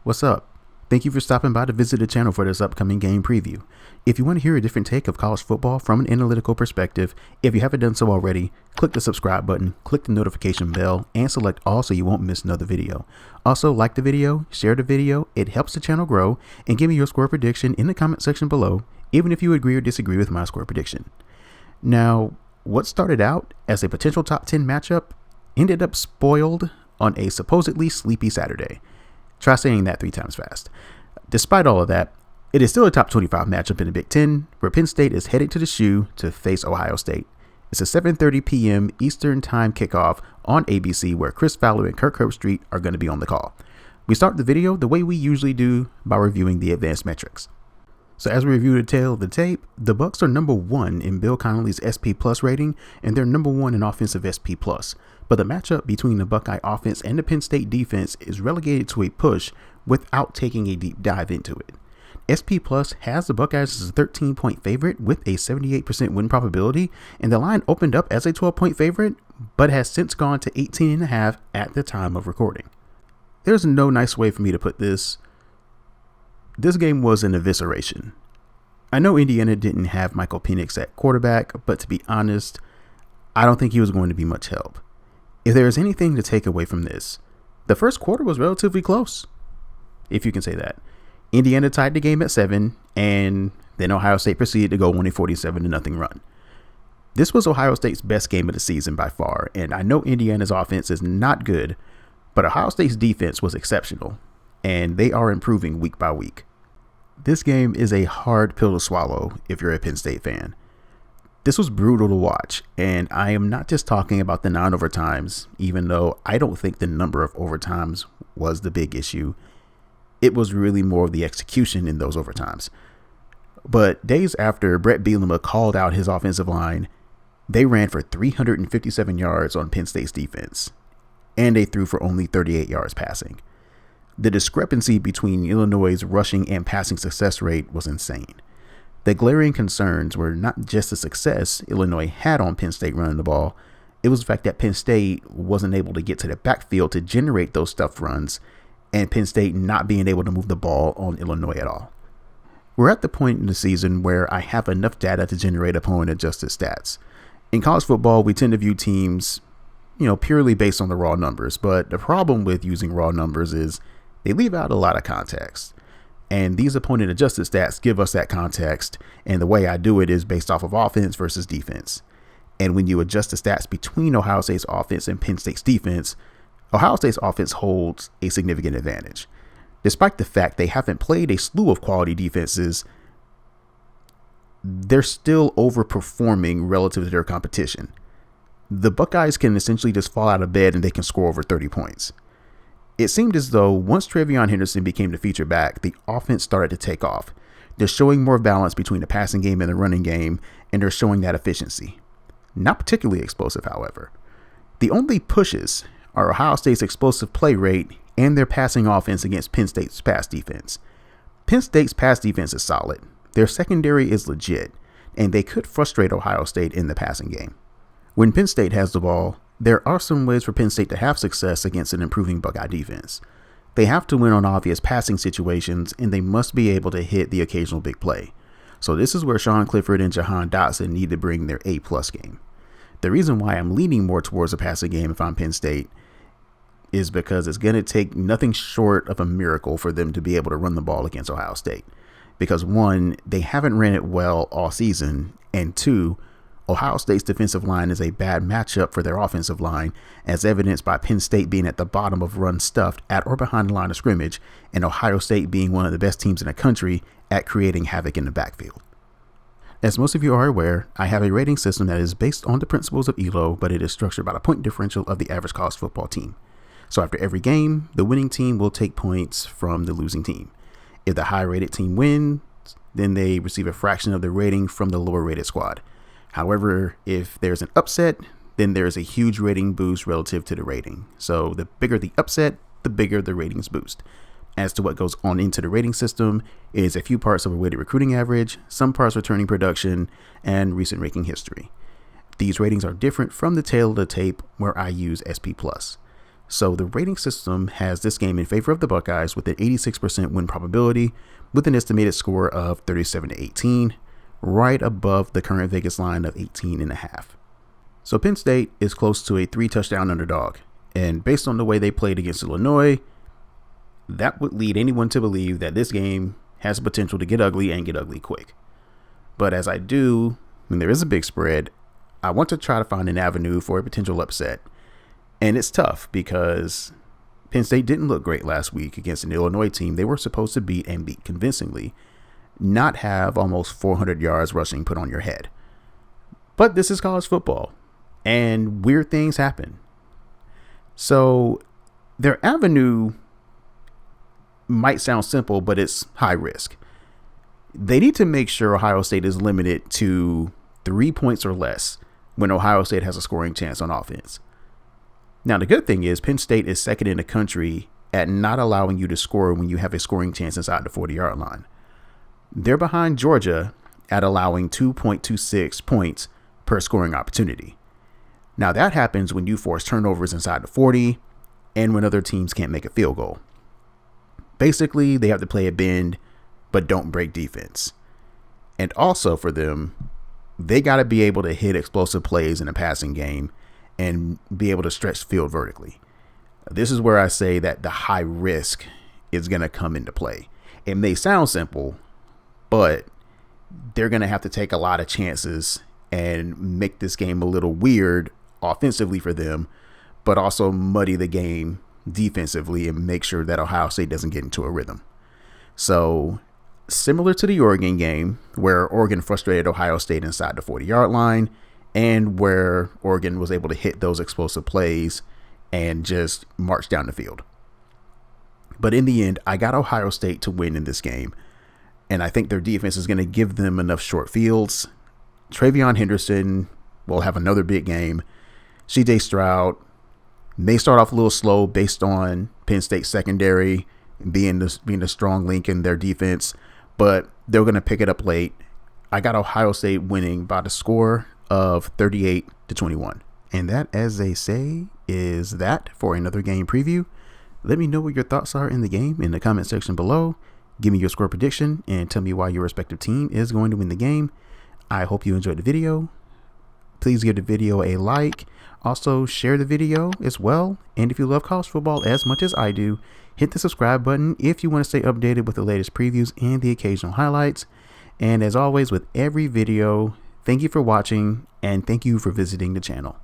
What's up? Thank you for stopping by to visit the channel for this upcoming game preview. If you want to hear a different take of college football from an analytical perspective, if you haven't done so already, click the subscribe button, click the notification bell, and select all so you won't miss another video. Also, like the video, share the video, it helps the channel grow, and give me your score prediction in the comment section below, even if you agree or disagree with my score prediction. Now, what started out as a potential top 10 matchup ended up spoiled on a supposedly sleepy Saturday. Try saying that 3 times fast. Despite all of that, it is still a top 25 matchup in the Big Ten, where Penn State is heading to the Shoe to face Ohio State. It's a 7:30 p.m. Eastern Time kickoff on ABC, where Chris Fowler and Kirk Herbstreit are going to be on the call. We start the video the way we usually do, by reviewing the advanced metrics. So as we review the tail of the tape, the Bucks are number 1 in Bill Connolly's SP Plus rating, and they're number 1 in offensive SP Plus. But the matchup between the Buckeye offense and the Penn State defense is relegated to a push without taking a deep dive into it. SP Plus has the Buckeyes as a 13-point favorite with a 78% win probability, and the line opened up as a 12-point favorite, but has since gone to 18.5 at the time of recording. There's no nice way for me to put this. This game was an evisceration. I know Indiana didn't have Michael Penix at quarterback, but to be honest, I don't think he was going to be much help. If there is anything to take away from this, the first quarter was relatively close, if you can say that. Indiana tied the game at 7, and then Ohio State proceeded to go on a 47-0 run. This was Ohio State's best game of the season by far, and I know Indiana's offense is not good, but Ohio State's defense was exceptional, and they are improving week by week. This game is a hard pill to swallow if you're a Penn State fan. This was brutal to watch, and I am not just talking about the non-overtimes, even though I don't think the number of overtimes was the big issue. It was really more of the execution in those overtimes. But days after Brett Bielema called out his offensive line, they ran for 357 yards on Penn State's defense, and they threw for only 38 yards passing. The discrepancy between Illinois' rushing and passing success rate was insane. The glaring concerns were not just the success Illinois had on Penn State running the ball, it was the fact that Penn State wasn't able to get to the backfield to generate those stuffed runs, and Penn State not being able to move the ball on Illinois at all. We're at the point in the season where I have enough data to generate opponent adjusted stats. In college football, we tend to view teams, purely based on the raw numbers, but the problem with using raw numbers is they leave out a lot of context. And these opponent adjusted stats give us that context, and the way I do it is based off of offense versus defense. And when you adjust the stats between Ohio State's offense and Penn State's defense, Ohio State's offense holds a significant advantage. Despite the fact they haven't played a slew of quality defenses, they're still overperforming relative to their competition. The Buckeyes can essentially just fall out of bed and they can score over 30 points. It seemed as though once TreVeyon Henderson became the feature back, the offense started to take off. They're showing more balance between the passing game and the running game, and they're showing that efficiency. Not particularly explosive, however. The only pushes are Ohio State's explosive play rate and their passing offense against Penn State's pass defense. Penn State's pass defense is solid. Their secondary is legit, and they could frustrate Ohio State in the passing game. When Penn State has the ball, there are some ways for Penn State to have success against an improving Buckeye defense. They have to win on obvious passing situations, and they must be able to hit the occasional big play. So this is where Sean Clifford and Jahan Dotson need to bring their A-plus game. The reason why I'm leaning more towards a passing game if I'm Penn State is because it's going to take nothing short of a miracle for them to be able to run the ball against Ohio State. Because 1, they haven't ran it well all season, and 2, Ohio State's defensive line is a bad matchup for their offensive line, as evidenced by Penn State being at the bottom of run stuffed at or behind the line of scrimmage, and Ohio State being one of the best teams in the country at creating havoc in the backfield. As most of you are aware, I have a rating system that is based on the principles of ELO, but it is structured by the point differential of the average college football team. So after every game, the winning team will take points from the losing team. If the high-rated team wins, then they receive a fraction of the rating from the lower-rated squad. However, if there's an upset, then there's a huge rating boost relative to the rating. So the bigger the upset, the bigger the ratings boost. As to what goes on into the rating system is a few parts of a weighted recruiting average, some parts returning production, and recent ranking history. These ratings are different from the tail of the tape where I use SP+. So the rating system has this game in favor of the Buckeyes with an 86% win probability with an estimated score of 37-18, right above the current Vegas line of 18.5. So Penn State is close to a 3-touchdown underdog, and based on the way they played against Illinois, that would lead anyone to believe that this game has the potential to get ugly and get ugly quick. But as I do, when there is a big spread, I want to try to find an avenue for a potential upset. And it's tough because Penn State didn't look great last week against an Illinois team they were supposed to beat and beat convincingly, not have almost 400 yards rushing put on your head. But this is college football, and weird things happen. So their avenue might sound simple, but it's high risk. They need to make sure Ohio State is limited to 3 points or less when Ohio State has a scoring chance on offense. Now, the good thing is Penn State is second in the country at not allowing you to score when you have a scoring chance inside the 40-yard line. They're behind Georgia at allowing 2.26 points per scoring opportunity. Now, that happens when you force turnovers inside the 40 and when other teams can't make a field goal. Basically, they have to play a bend, but don't break defense. And also for them, they got to be able to hit explosive plays in a passing game and be able to stretch the field vertically. This is where I say that the high risk is going to come into play. It may sound simple, but they're going to have to take a lot of chances and make this game a little weird offensively for them, but also muddy the game defensively and make sure that Ohio State doesn't get into a rhythm. So similar to the Oregon game, where Oregon frustrated Ohio State inside the 40-yard line and where Oregon was able to hit those explosive plays and just march down the field. But in the end, I got Ohio State to win in this game, and I think their defense is going to give them enough short fields. Travion Henderson will have another big game. CJ Stroud may start off a little slow based on Penn State secondary being the strong link in their defense, but they're going to pick it up late. I got Ohio State winning by the score of 38-21. And that, as they say, is that for another game preview. Let me know what your thoughts are in the game in the comment section below. Give me your score prediction and tell me why your respective team is going to win the game. I hope you enjoyed the video. Please give the video a like. Also, share the video as well. And if you love college football as much as I do, hit the subscribe button if you want to stay updated with the latest previews and the occasional highlights. And as always, with every video, thank you for watching and thank you for visiting the channel.